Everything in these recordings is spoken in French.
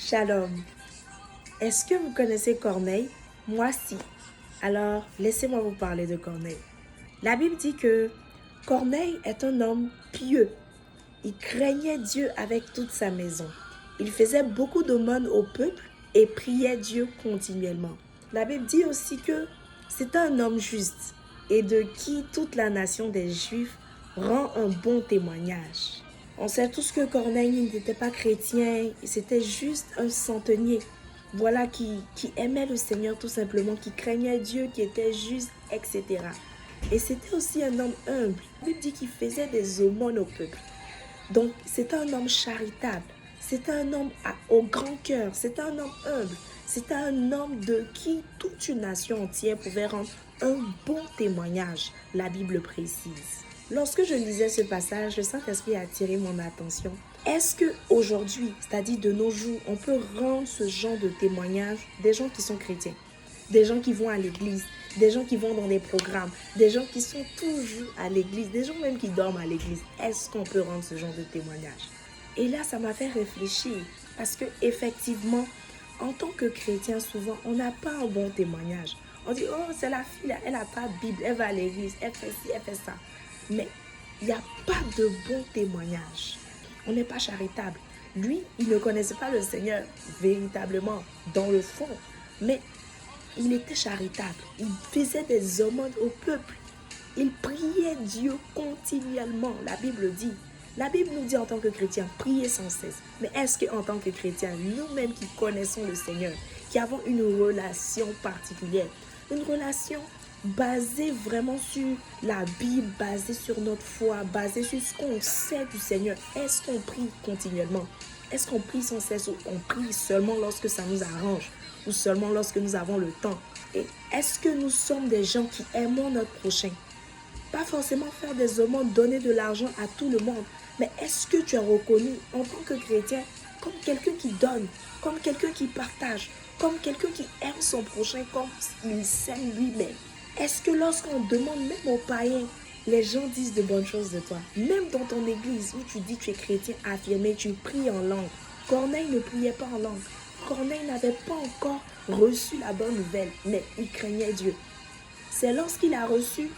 Shalom. Est-ce que vous connaissez Corneille? Moi, si. Alors, laissez-moi vous parler de Corneille. La Bible dit que Corneille est un homme pieux. Il craignait Dieu avec toute sa maison. Il faisait beaucoup d'aumônes au peuple et priait Dieu continuellement. La Bible dit aussi que c'est un homme juste et de qui toute la nation des Juifs rend un bon témoignage. On sait tous que Corneille n'était pas chrétien, c'était juste un centenier. Voilà qui aimait le Seigneur tout simplement, qui craignait Dieu, qui était juste, etc. Et c'était aussi un homme humble. La Bible dit qu'il faisait des aumônes au peuple. Donc, c'était un homme charitable. C'était un homme au grand cœur. C'était un homme humble. C'était un homme de qui toute une nation entière pouvait rendre un bon témoignage. La Bible précise. Lorsque je lisais ce passage, le Saint-Esprit a attiré mon attention. Est-ce qu'aujourd'hui, c'est-à-dire de nos jours, on peut rendre ce genre de témoignage des gens qui sont chrétiens, des gens qui vont à l'église, des gens qui vont dans des programmes, des gens qui sont toujours à l'église, des gens même qui dorment à l'église? Est-ce qu'on peut rendre ce genre de témoignage? Et là, ça m'a fait réfléchir parce que effectivement, en tant que chrétien, souvent, on n'a pas un bon témoignage. On dit, oh, c'est la fille là, elle n'a pas de Bible, elle va à l'église, elle fait ci, elle fait ça. Mais il n'y a pas de bon témoignage. On n'est pas charitable. Lui, il ne connaissait pas le Seigneur véritablement, dans le fond. Mais il était charitable. Il faisait des aumônes au peuple. Il priait Dieu continuellement. La Bible dit. La Bible nous dit en tant que chrétiens, priez sans cesse. Mais est-ce qu'en tant que chrétiens, nous-mêmes qui connaissons le Seigneur, qui avons une relation particulière, une relation basée vraiment sur la Bible, basée sur notre foi, basée sur ce qu'on sait du Seigneur, est-ce qu'on prie continuellement? Est-ce qu'on prie sans cesse ou on prie seulement lorsque ça nous arrange ou seulement lorsque nous avons le temps? Et est-ce que nous sommes des gens qui aimons notre prochain? Pas forcément faire des aumônes, donner de l'argent à tout le monde. Mais est-ce que tu es reconnu en tant que chrétien comme quelqu'un qui donne, comme quelqu'un qui partage, comme quelqu'un qui aime son prochain comme il s'aime lui-même? Est-ce que lorsqu'on demande même aux païens, les gens disent de bonnes choses de toi? Même dans ton église où tu dis que tu es chrétien affirmé, tu pries en langue. Corneille ne priait pas en langue. Corneille n'avait pas encore reçu la bonne nouvelle, mais il craignait Dieu. C'est lorsqu'il a reçu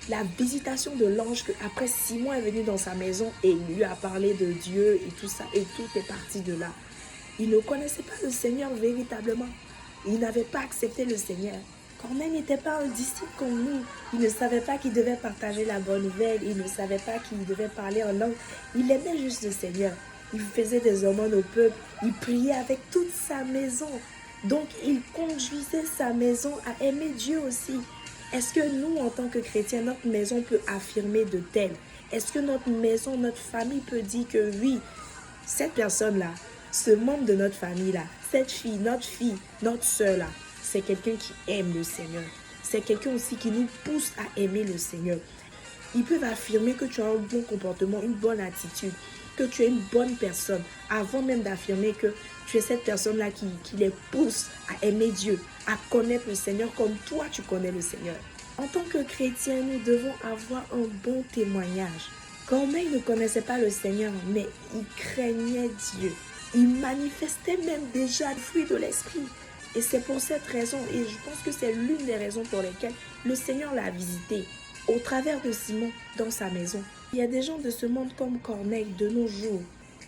la visitation de l'ange qu'après 6 mois est venu dans sa maison et il lui a parlé de Dieu et tout ça, et tout est parti de là. Il ne connaissait pas le Seigneur véritablement. Il n'avait pas accepté le Seigneur. Corneille n'était pas un disciple comme nous. Il ne savait pas qu'il devait partager la bonne nouvelle. Il ne savait pas qu'il devait parler en langue. Il aimait juste le Seigneur. Il faisait des aumônes au peuple. Il priait avec toute sa maison. Donc, il conduisait sa maison à aimer Dieu aussi. Est-ce que nous, en tant que chrétiens, notre maison peut affirmer de tel? Est-ce que notre maison, notre famille peut dire que oui, cette personne-là, ce membre de notre famille-là, cette fille, notre soeur-là, c'est quelqu'un qui aime le Seigneur. C'est quelqu'un aussi qui nous pousse à aimer le Seigneur. Ils peuvent affirmer que tu as un bon comportement, une bonne attitude, que tu es une bonne personne, avant même d'affirmer que tu es cette personne-là qui les pousse à aimer Dieu, à connaître le Seigneur comme toi tu connais le Seigneur. En tant que chrétiens, nous devons avoir un bon témoignage. Corneille ne connaissait pas le Seigneur, mais il craignait Dieu. Il manifestait même déjà le fruit de l'esprit. Et c'est pour cette raison, et je pense que c'est l'une des raisons pour lesquelles le Seigneur l'a visité au travers de Simon dans sa maison. Il y a des gens de ce monde comme Corneille de nos jours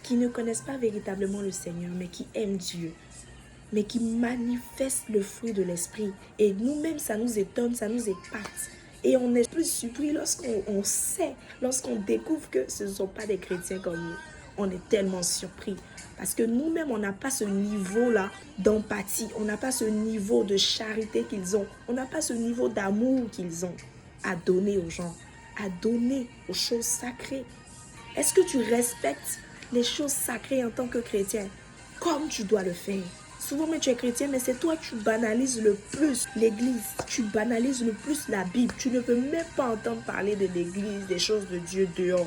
qui ne connaissent pas véritablement le Seigneur, mais qui aiment Dieu, mais qui manifestent le fruit de l'esprit. Et nous-mêmes, ça nous étonne, ça nous épate. Et on est plus surpris lorsqu'on sait, lorsqu'on découvre que ce ne sont pas des chrétiens comme nous. On est tellement surpris. Parce que nous-mêmes, on n'a pas ce niveau-là d'empathie. On n'a pas ce niveau de charité qu'ils ont. On n'a pas ce niveau d'amour qu'ils ont à donner aux gens, à donner aux choses sacrées. Est-ce que tu respectes les choses sacrées en tant que chrétien comme tu dois le faire? Souvent, mais tu es chrétien, mais c'est toi qui banalises le plus l'église. Tu banalises le plus la Bible. Tu ne veux même pas entendre parler de l'église, des choses de Dieu dehors.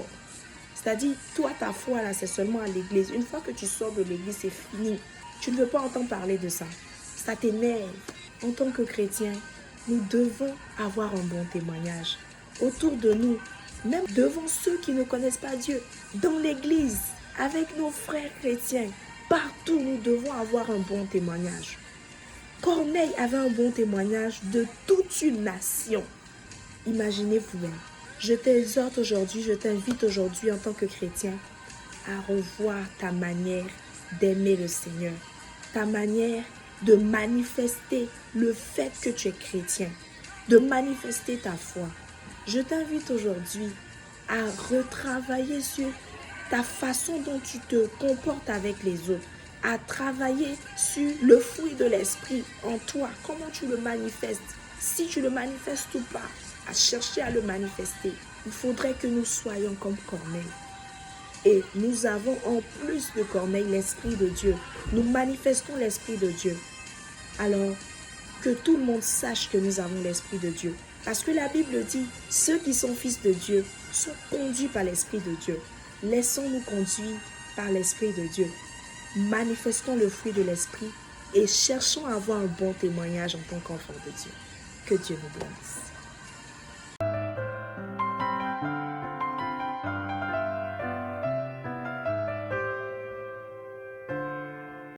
C'est-à-dire, toi, ta foi, là, c'est seulement à l'église. Une fois que tu sors de l'église, c'est fini. Tu ne veux pas entendre parler de ça. Ça t'énerve. En tant que chrétien, nous devons avoir un bon témoignage autour de nous, même devant ceux qui ne connaissent pas Dieu, dans l'église, avec nos frères chrétiens. Partout, nous devons avoir un bon témoignage. Corneille avait un bon témoignage de toute une nation. Imaginez-vous, je t'exhorte aujourd'hui, je t'invite aujourd'hui en tant que chrétien à revoir ta manière d'aimer le Seigneur, ta manière de manifester le fait que tu es chrétien, de manifester ta foi. Je t'invite aujourd'hui à retravailler sur ta façon dont tu te comportes avec les autres, à travailler sur le fruit de l'esprit en toi, comment tu le manifestes, si tu le manifestes ou pas, à chercher à le manifester. Il faudrait que nous soyons comme Corneille. Et nous avons en plus de Corneille l'Esprit de Dieu. Nous manifestons l'Esprit de Dieu. Alors, que tout le monde sache que nous avons l'Esprit de Dieu. Parce que la Bible dit, ceux qui sont fils de Dieu sont conduits par l'Esprit de Dieu. Laissons-nous conduire par l'Esprit de Dieu. Manifestons le fruit de l'Esprit et cherchons à avoir un bon témoignage en tant qu'enfants de Dieu. Que Dieu nous bénisse.